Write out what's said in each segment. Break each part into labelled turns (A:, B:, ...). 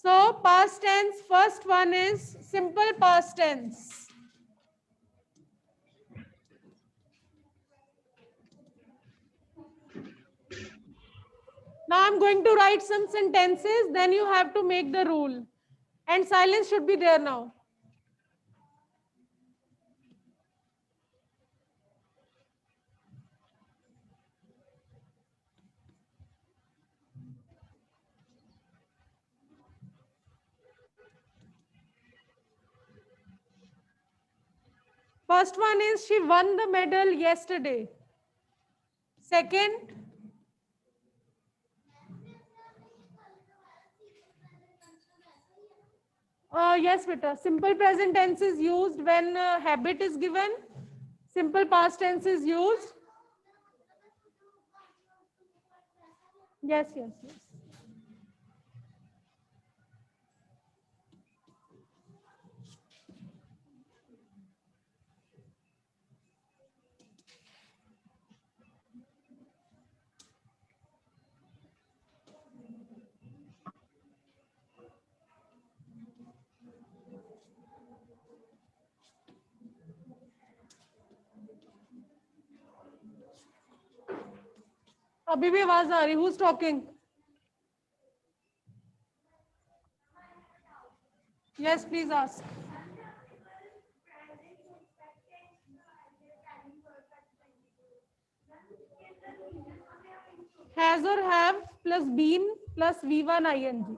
A: So past tense, first one is simple past tense. Now I'm going to write some sentences, then you have to make the rule. And silence should be there now. First one is she won the medal yesterday. Second, yes, beta. Simple present tense is used when habit is given. Simple past tense is used. Yes, yes, yes. अभी भी आवाज आ रही, who's talking? Yes, please ask. Has or have plus been plus V1 ing.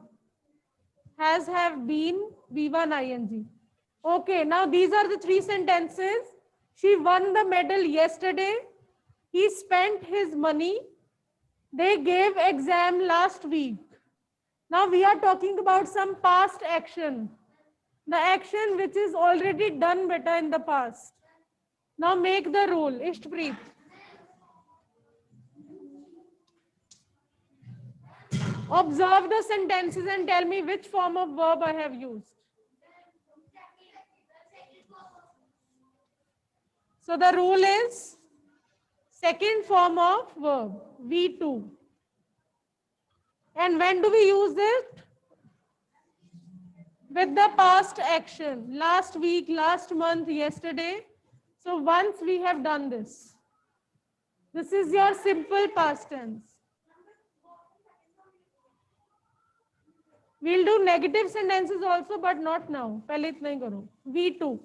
A: Has, have, been, V1 ing. Okay, now these are the three sentences. She won the medal yesterday. He spent his money. They gave exam last week. Now we are talking about some past action. The action which is already done better in the past. Now make the rule. Ishtpreet. Observe the sentences and tell me which form of verb I have used. So the rule is second form of verb, V2. And when do we use it? With the past action. Last week, last month, yesterday. So once we have done this. This is your simple past tense. We'll do negative sentences also, but not now. पहले इतना ही करो. V2.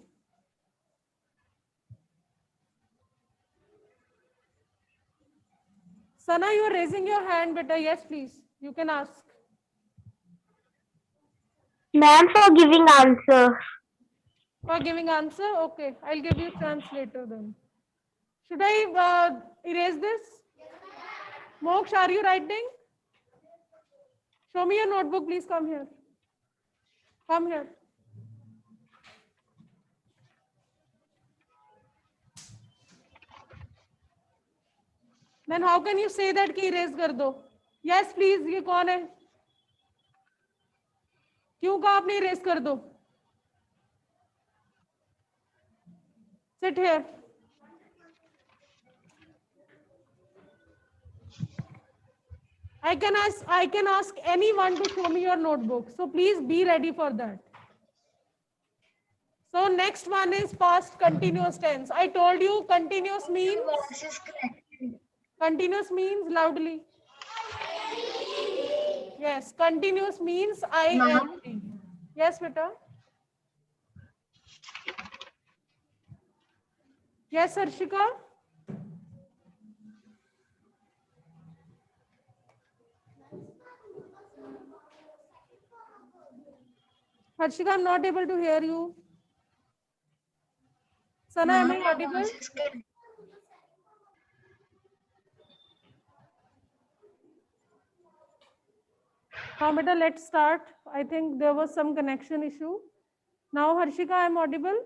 A: Sana, you are raising your hand, beta. Yes, please. You can ask.
B: Ma'am, for giving answer.
A: For giving answer? Okay. I'll give you translator then. Should I erase this? Moksh, are you writing? Show me your notebook. Please come here. Come here. Then how can you say that कि erase कर दो? Yes, please. ये कौन है? क्यों कहा आपने erase कर दो? Sit here. I can ask anyone to show me your notebook. So please be ready for that. So next one is past continuous tense. I told you continuous means loudly. Yes, continuous means ing. Yes, beta. Yes, Harshika. Harshika, I'm not able to hear you. Sana, am I audible? Now, beta, let's start. I think there was some connection issue. Now, Harshika, I'm audible?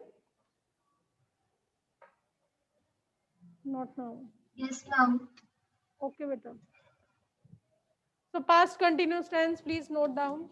A: Not now.
B: Yes, ma'am.
A: Okay, beta. So, past continuous tense, please note down.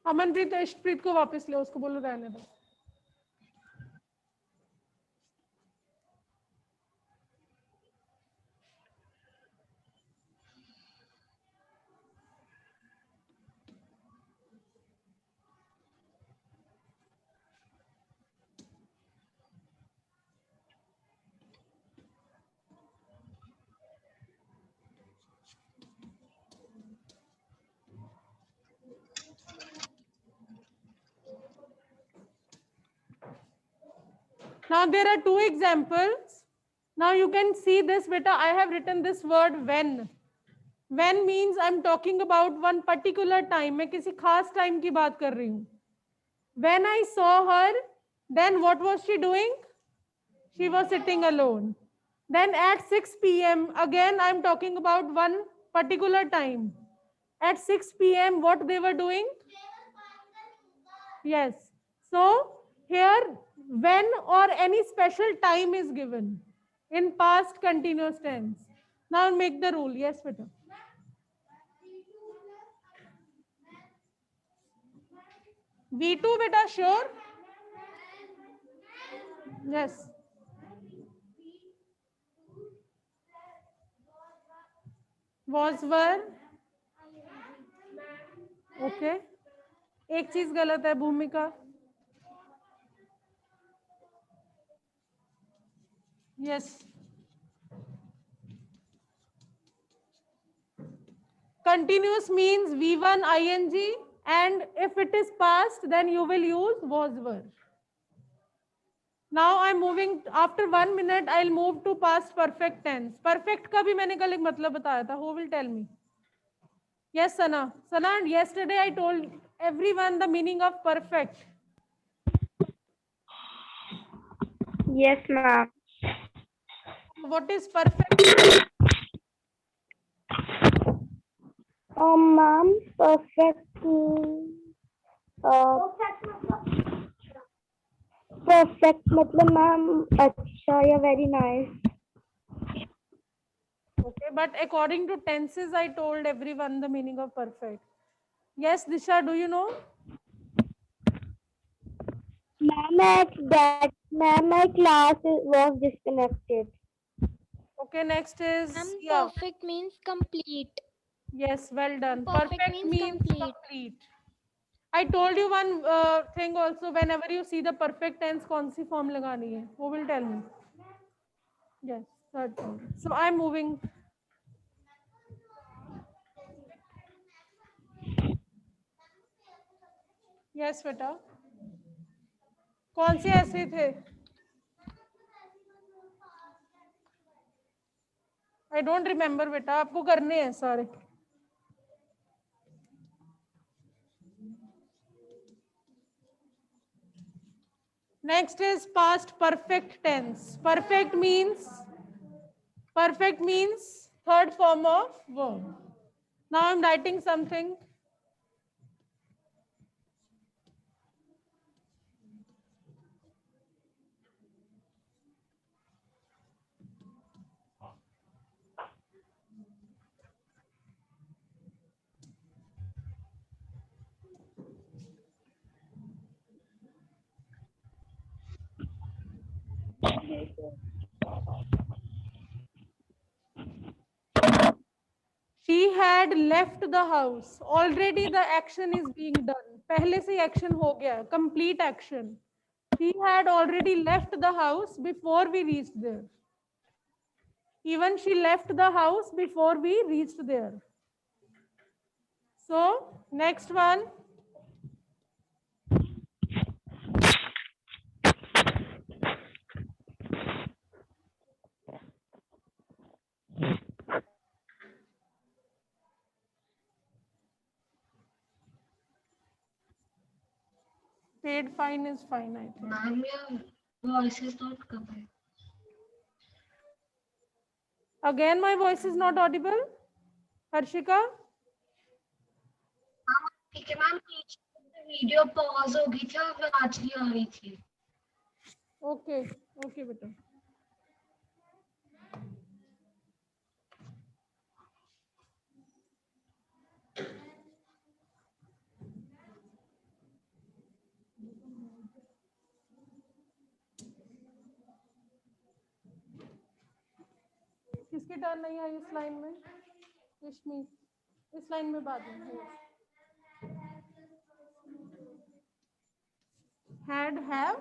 A: Amanpreet इष्टप्रीत को वापस ले, उसको बोलो रहने दो. Now there are two examples. Now you can see this, beta. I have written this word when. When means I'm talking about one particular time. मैं किसी खास time की बात कर रही हूँ. When I saw her, then what was she doing? She was sitting alone. Then at 6 p.m. again I'm talking about one particular time. At 6 p.m. what they were doing? Yes. So here when or any special time is given in past continuous tense. Now make the rule. Yes, beta. V2 beta, sure? Yes. Was were. Okay. एक चीज गलत है भूमिका. Yes. Continuous means V1 ing, and if it is past then you will use was were. Now I'm moving, after 1 minute I'll move to past perfect tense. Perfect का भी मैंने कल एक मतलब बताया था. Who will tell me? Yes, Sana. Sana, yesterday I told everyone the meaning of perfect.
B: Yes, ma'am.
A: What is perfect?
B: Ma'am, perfect means perfect मतलब ma'am अच्छा या very nice.
A: Okay, but according to tenses, I told everyone the meaning of perfect. Yes, Disha, do you know?
B: Ma'am, my class was disconnected.
A: Okay, next is
C: And
A: yeah.
C: perfect means complete.
A: Yes, well done.
C: Perfect
A: Perfect means
C: complete.
A: complete. I told you one thing also. Whenever you see the perfect tense, कौन सी form लगानी है? Who will tell me? Yes, third form. So I'm moving. Yes, बेटा. कौन से ऐसे थे? I don't remember बेटा. आपको करने हैं सारे. Next is past perfect tense. Perfect means third form of verb. Now I'm writing something. She had left the house. Already the action is being done. पहले से action हो गया. Complete action. She had already left the house before we reached there. Even she left the house before we reached there. So next one. Paid fine is fine, I think.
B: Ma'am, your voice is not coming.
A: Again, my voice is not audible. Harshika?
B: ठीक है ma'am, video pause हो गई थी और आवाज नहीं आ रही थी.
A: Okay, okay, बेटा. किसकी टर्न नहीं आई इस लाइन में? रश्मि, इस लाइन में बात है। Had, have,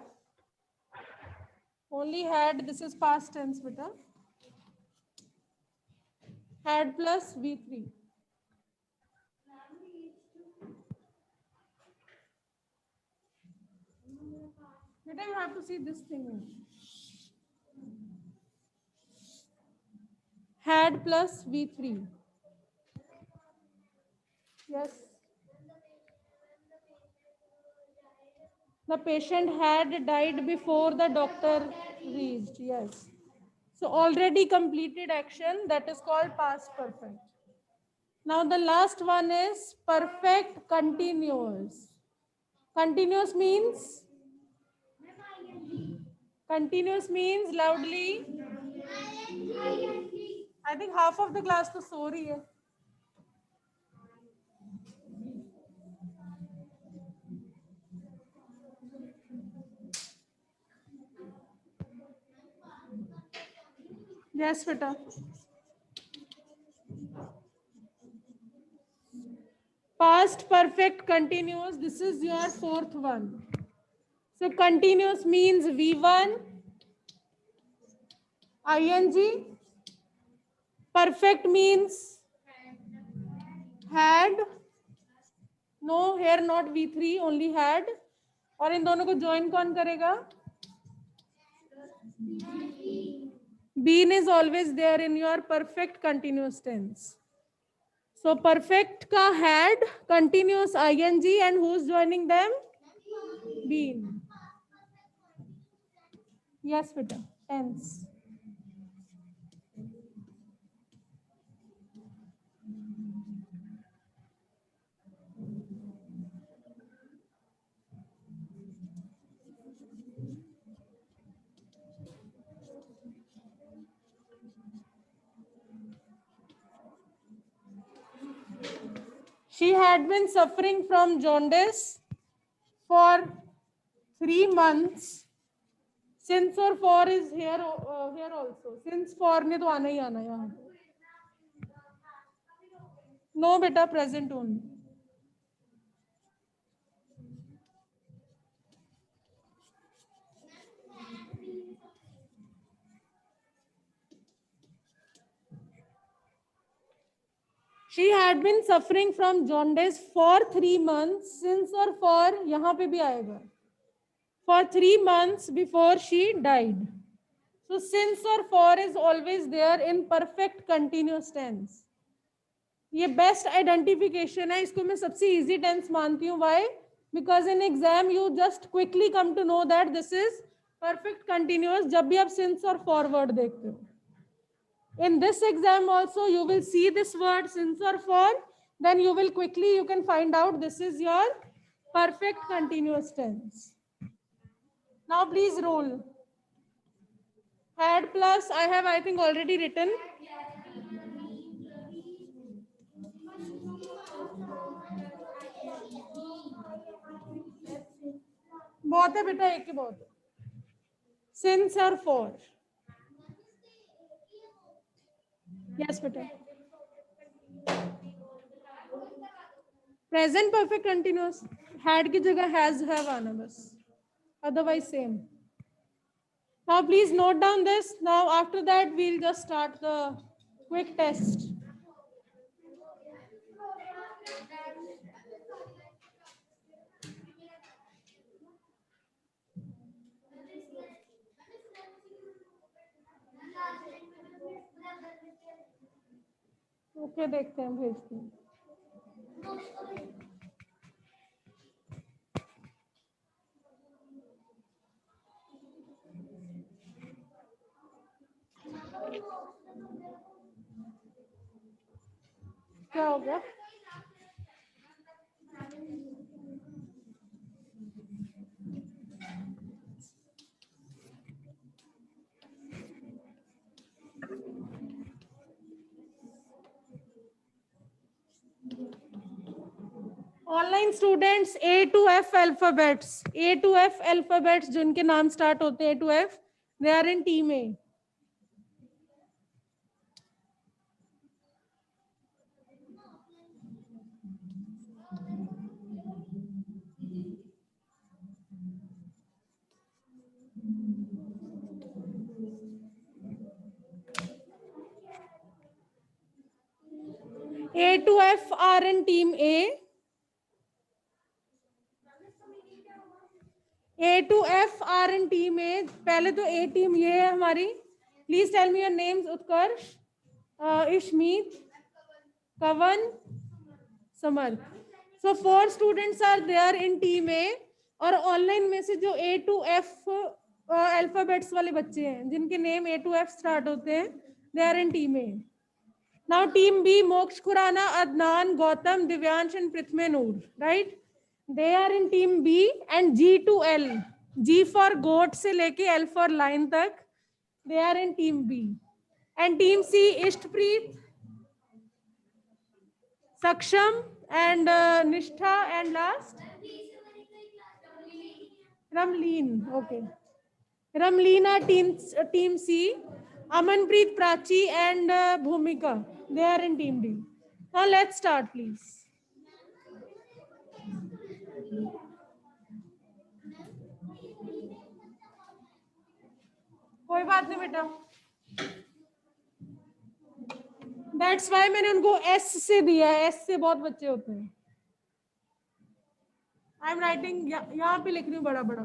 A: only had, this is past tense beta. Had plus V3. Beta, you have to see this thing. Had plus V3. Yes. The patient had died before the doctor reached. Yes. So already completed action, that is called past perfect. Now the last one is perfect continuous. Continuous means loudly. I think half of the class to so rahi hai. Yes, beta. Past perfect continuous. This is your fourth one. So continuous means V1, ing. Perfect means had. No, here not V3, only had. और इन दोनों को join कौन करेगा? Been is always there in your perfect continuous tense. So perfect ka had, continuous ing, and who's joining them? Been. Yes, beta. Tense. She had been suffering from jaundice for 3 months. Since or for is here also. Since for ne to आना ही आना यहाँ. No, beta, present only. She had been suffering from jaundice for 3 months. Since or for यहाँ पे भी आएगा. For 3 months before she died. So since or for is always there in perfect continuous tense. ये best identification है. इसको मैं सबसे easy tense मानती हूँ. Why? Because in exam you just quickly come to know that this is perfect continuous जब भी आप since or for word देखते हो. In this exam also you will see this word since or for, then you will quickly you can find out this is your perfect continuous tense. Now please roll. Had plus I have I think already written. बहुत है बेटा, एक ही बहुत है. Since or for. Yes, beta. Present perfect continuous. Had की जगह has have आना बस. Otherwise same. Now please note down this. Now after that we'll just start the quick test. Okay, देखते हैं, भेजते हैं. क्या हो गया? Online students A to F alphabets जिनके नाम स्टार्ट होते हैं A to F, they are in team A. A to F are in team A. A to F are in team A. पहले तो A team ये है हमारी. Please tell me your names. Utkarsh, Ishmeet, Kavan, Samarth. So 4 students are there in team A. और online में से जो A to F alphabets वाले बच्चे हैं जिनके name A to F start होते हैं, they are in team A. Now team B, Moksh Khurana, Adnan, Gautam, Divyansh and Prithme Noor, right? They are in team B and G to L. G for goat से लेके L for line तक, they are in team B. And team C, Ishtpreet, Saksham and Nishtha and last Ramleen. Okay. Ramleen are team C. Amanpreet, Prachi and Bhumika. They are in team D. Now let's start, please. कोई बात नहीं बेटा. That's why मैंने उनको S से दिया है. S से बहुत बच्चे होते हैं. I'm writing यहाँ पे लिख रही हूँ बड़ा बड़ा.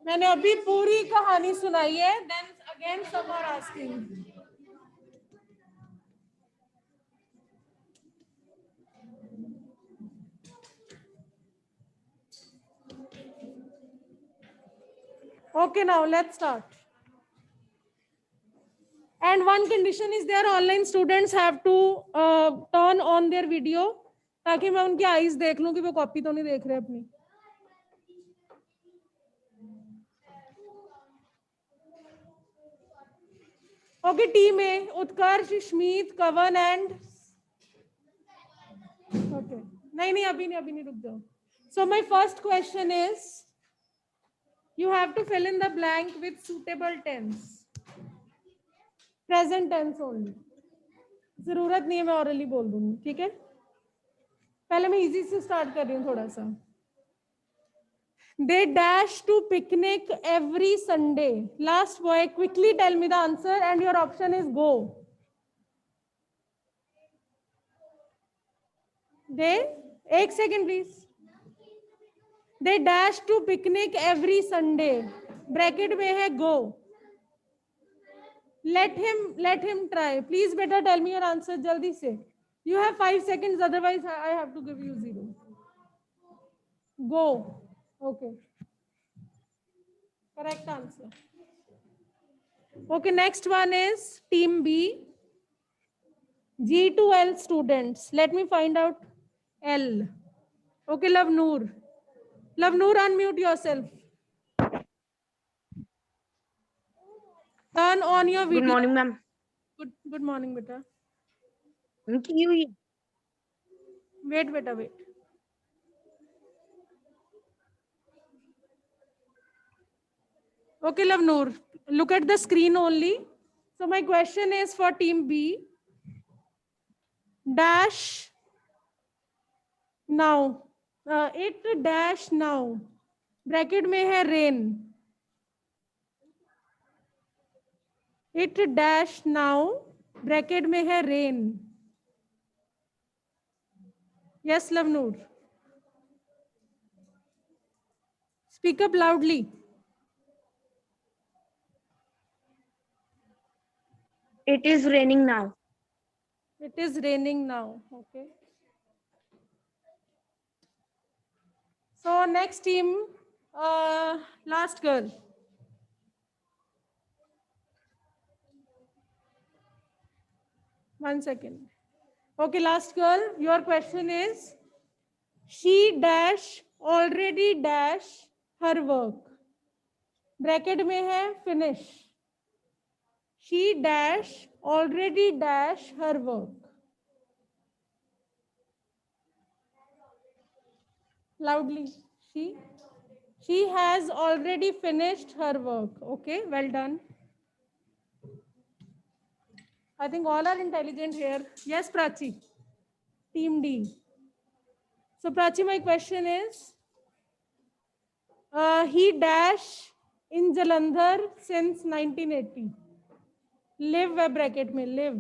A: मैंने अभी पूरी कहानी सुनाई है. Then again some are asking. Okay, now let's start. And one condition is there, online students have to turn on their video ताकि मैं उनकी आईज देख लूं कि वो कॉपी तो नहीं देख रहे अपनी. Okay, team A, Utkarsh, Shmeet, Kavan and okay. नहीं अभी नहीं रुक जाओ. So my first question is, you have to fill in the blank with suitable tense. Present tense only. जरूरत नहीं है मैं orally बोल दूंगी, ठीक है? पहले मैं easy से start कर रही हूँ थोड़ा सा. They dash to picnic every Sunday. Last boy, quickly tell me the answer and your option is go. They, एक second please. They dash to picnic every Sunday. Bracket में है go. Let him try. Please better tell me your answer जल्दी से. You have 5 seconds, otherwise I have to give you 0. Go. Okay. Correct answer. Okay, next one is team B. G to L students. Let me find out L. Okay, Love Noor. Love Noor, unmute yourself. Turn on your video.
C: Good morning, ma'am.
A: Good morning, beta. Wait, beta, wait. Okay, Love Noor. Look at the screen only. So my question is for team B. Dash now. It dash now. Bracket में है rain. It dash now. Bracket में है rain. Yes, Love Noor. Speak up loudly.
C: It is raining now.
A: It is raining now. Okay. So next team, last girl. One second. Okay, last girl, your question is, she dash already dash her work. Bracket में है finish. She dash already dash her work. Loudly. She has already finished her work. Okay, well done. I think all are intelligent here. Yes, Prachi. Team D. So Prachi, my question is, He dash in Jalandhar since 1980. Live है bracket में, live.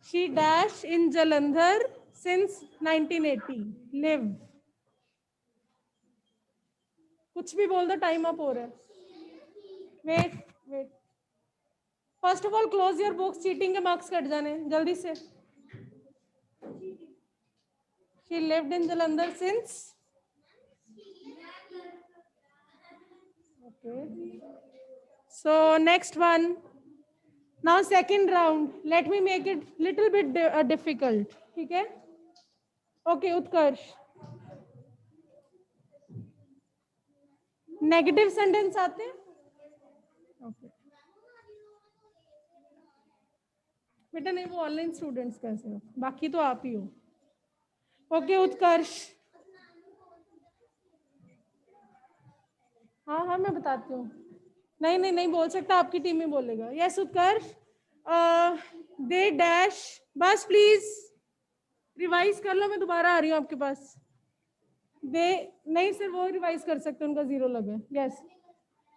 A: She dash in Jalandhar since 1980. Live. कुछ भी बोल दो, time up हो रहा है. Wait. First of all close your books, cheating के मार्क्स कट जाने जल्दी से. She lived in Jalandhar since. Okay. So next one. Now second round. Let me make it little bit difficult. ठीक है? Okay, उत्कर्ष. Negative sentence आते हैं? Okay. बेटा नहीं, वो ऑनलाइन स्टूडेंट्स कैसे हो, बाकी तो आप ही हो. ओके उत्कर्ष. हाँ मैं बताती हूँ. नहीं बोल सकता, आपकी टीम में बोलेगा. Yes Utkarsh. They dash. बस प्लीज रिवाइज कर लो, मैं दोबारा आ रही हूँ आपके पास. दे नहीं सर, वो रिवाइज कर सकते, उनका 0 लगे. Yes.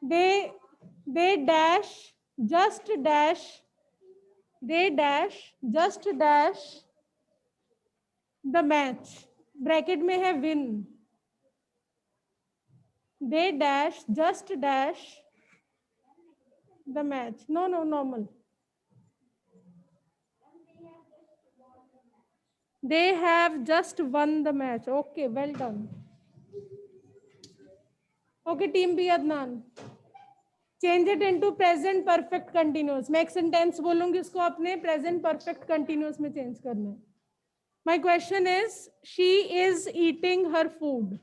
A: They dash just dash. They dash just dash the match. Bracket में है win. They dash just dash the match. No normal. They have just won the match. Okay, well done. Okay, team B Adnan. Change it into present perfect continuous. मैं एक sentence बोलूंगी, उसको अपने present perfect continuous में change करना है. My question is, she is eating her food.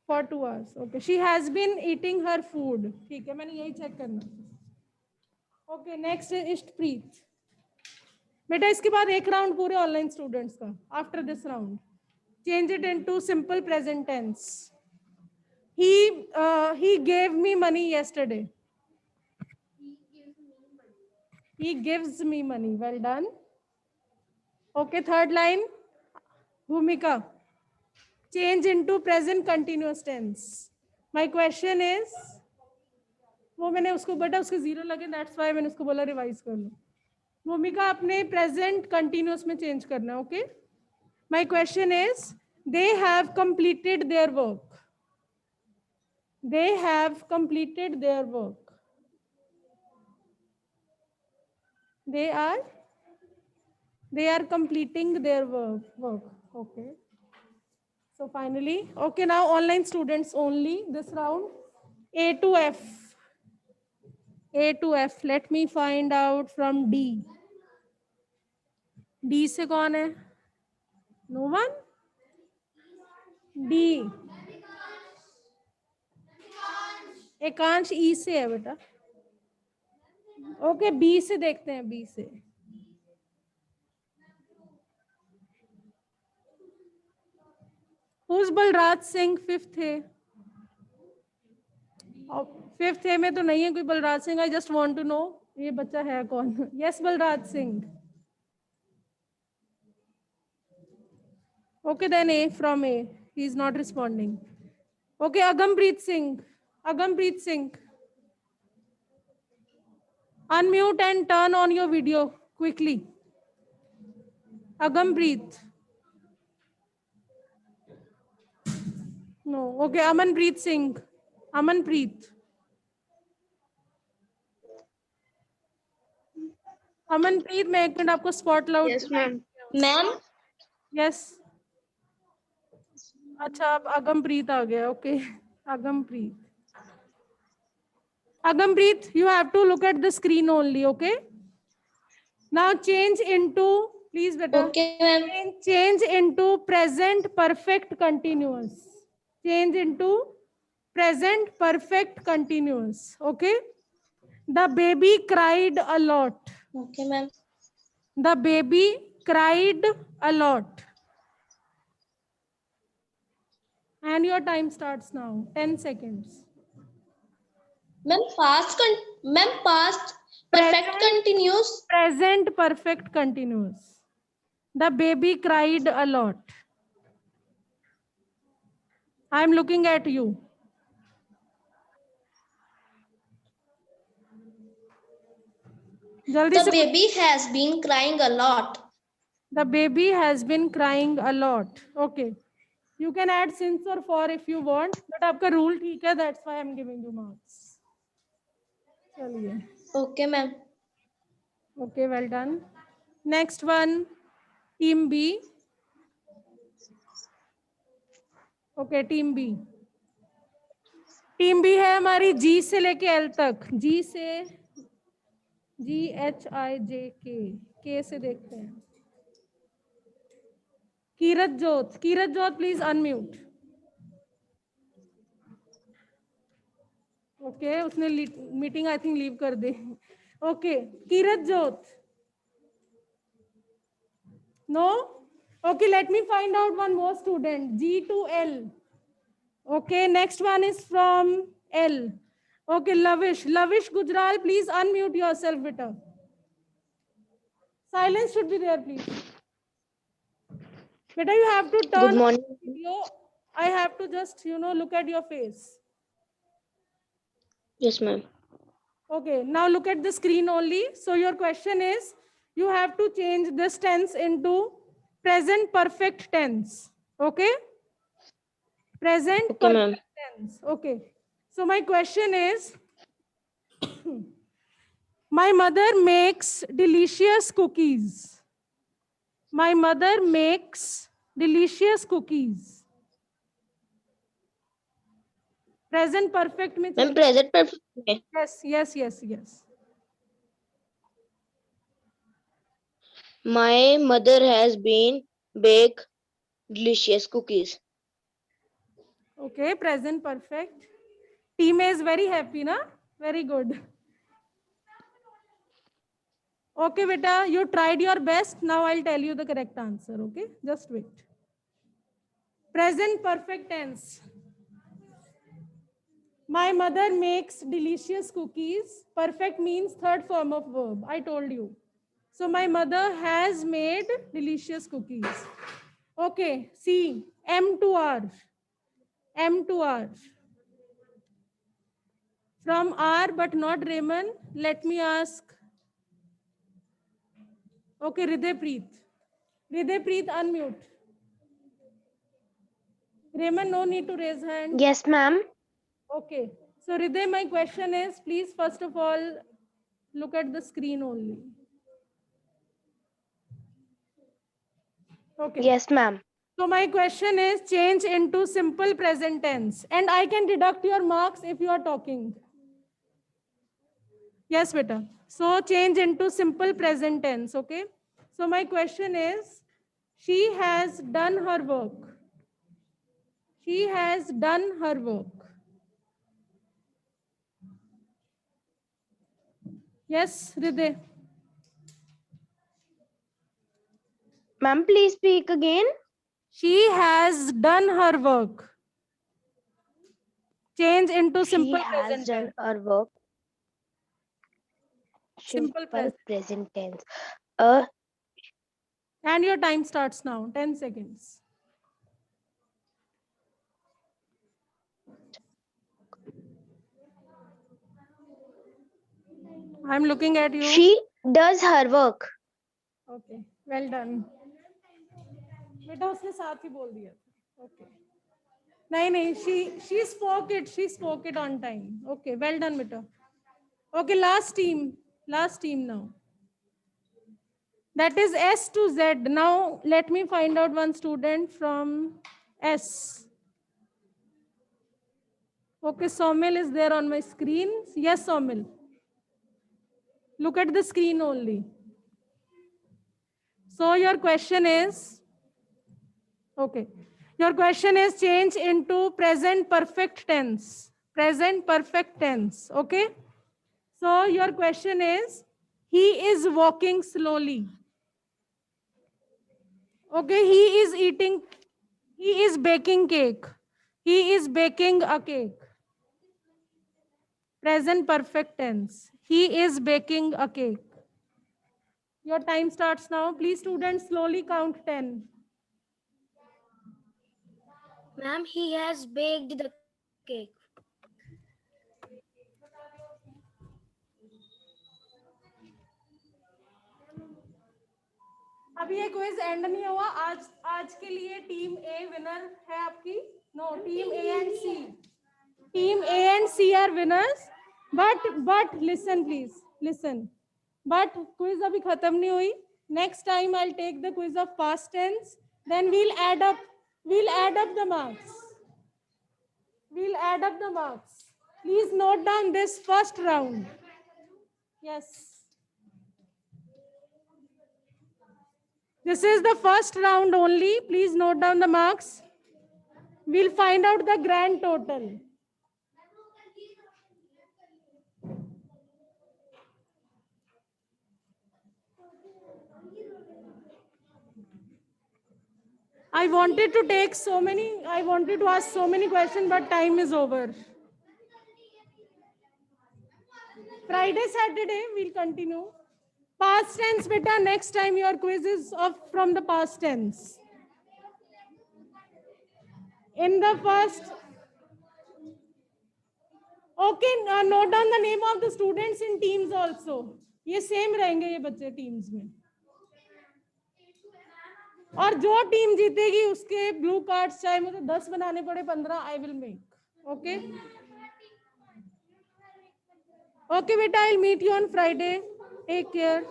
A: For 2 hours. Okay, she has been eating her food. ठीक है, मैंने यही check करना. Okay, next is Ishpreet. बेटा इसके बाद एक राउंड पूरे ऑनलाइन स्टूडेंट्स का. After this round change it into simple present tense. he gave me money yesterday. He gives me money. Well done. Okay, third line. Bhumika, change into present continuous tense. My question is, वो मैंने उसको बेटा उसके 0 लगे, that's why मैंने उसको बोला revise कर लो. भूमिका अपने प्रेजेंट कंटिन्यूअस में चेंज करना. Okay. My question is, they have completed their work. They have completed their work. They are completing their work. Okay. So finally, okay, now online students only this round. A to F. A to F. Let me find out from D. D से कौन है? No one? D. एकांश E से है बेटा. Okay, B से देखते हैं. B से Who's बलराज सिंह? 5th है. 5th है में तो नहीं है कोई Balraj Singh. I just want to know ये बच्चा है कौन. Yes Balraj Singh. Okay, then A from A. He is not responding. Okay, Agampreet Singh. Agampreet Singh. Unmute and turn on your video quickly. Agampreet. No. Okay, Amanpreet Singh. Amanpreet. Amanpreet, मैं 1 minute आपको spot lout.
C: Yes, ma'am.
B: Ma'am
A: yes. अच्छा, अब अगमप्रीत आ गया. Okay, अगमप्रीत. Agampreet, you have to look at the screen only. Okay. Now change into, please beta.
B: Okay ma'am.
A: Change into present perfect continuous. Change into present perfect continuous. Okay. The baby cried a lot.
B: Okay ma'am.
A: The baby cried a lot. And your time starts now. 10 seconds.
B: Ma'am past
D: Perfect continuous.
A: Present perfect continuous. The baby cried a lot. I'm looking at you. Jaldi
D: The
A: se
D: baby has been crying a lot.
A: The baby has been crying a lot. Okay. You can add since or for if you want, but आपका rule ठीक है. That's why I'm giving you marks. चलिए.
D: Okay, ma'am.
A: Okay, well done. Next one, team B. Okay, team B. Team B है हमारी जी से लेके L तक. जी से GHIJK से देखते हैं. Kiratjot please unmute. Okay, उसने मीटिंग आई थिंक लीव कर दी. Okay, Kiratjot. No. Okay, let me find out one more student. G to L. Okay, next one is from L. Okay, Lavish Gujral, please unmute yourself, beta. Silence should be there, please. Beta, you have to turn
C: Good morning.
A: on the video. I have to just, look at your face.
C: Yes, ma'am.
A: Okay, now look at the screen only. So your question is, you have to change this tense into present perfect tense. Okay? Present
C: Okay, ma'am.
A: perfect tense. Okay. So my question is, my mother makes delicious cookies. My mother makes delicious cookies. Present perfect means
C: Ma'am, present perfect. Okay.
A: yes.
C: My mother has been bake delicious cookies.
A: Okay, present perfect. Team A is very happy, na? Very good. Okay, beta, you tried your best. Now I'll tell you the correct answer. Okay, just wait. Present perfect tense. My mother makes delicious cookies. Perfect means third form of verb. I told you. So my mother has made delicious cookies. Okay, see, M to R. M to R. From R, but not Raymond. Let me ask. Okay, Hriday Preet, unmute. Raymond, no need to raise hand.
C: Yes, ma'am.
A: Okay. So Hriday, my question is, please, first of all, look at the screen only. Okay.
C: Yes, ma'am.
A: So my question is, change into simple present tense. And I can deduct your marks if you are talking. Yes, beta. So change into simple present tense, okay? So my question is, she has done her work. She has done her work. Yes, Hriday.
C: Ma'am, please speak again.
A: She has done her work. Change into simple
C: She
A: present
C: has done
A: tense.
C: her work.
A: Simple
C: present tense.
A: And your time starts now. 10 seconds. I'm looking at you.
C: She does her work.
A: Okay, well done. बेटा उसने साथ ही बोल दिया. Okay. नहीं, she spoke it on time. Okay, well done, beta. Okay, last team now. That is S to Z. Now let me find out one student from S. Okay, Somil is there on my screen. Yes, Somil. Look at the screen only. So your question is, okay. Your question is change into present perfect tense. Present perfect tense. Okay. So your question is, he is walking slowly. Okay. He is baking cake. He is baking a cake. Present perfect tense. He is baking a cake. Your time starts now. Please, students, slowly count 10.
E: Ma'am, he has baked the cake.
A: अभी ये quiz and नहीं हुआ. आज के लिए team ए winner है आपकी. No, team A and C. Team A and C are winners. But listen please, listen. But quiz अभी खत्म नहीं हुई. Next time I will take the quiz of past tense. Then we'll add up the marks. We'll add up the marks. Please note down this first round. Yes. This is the first round only. Please note down the marks. We'll find out the grand total. I wanted to ask so many questions, but time is over. Friday, Saturday, we'll continue. Past tense, beta, next time your quiz is from the past tense. In the first, okay, note down the name of the students in teams also. ये same रहेंगे ये बच्चे teams में. और जो team जीतेगी उसके blue cards चाहे मुझे 10 बनाने पड़े 15 I will make. Okay okay बेटा, I will meet you on Friday. Take care.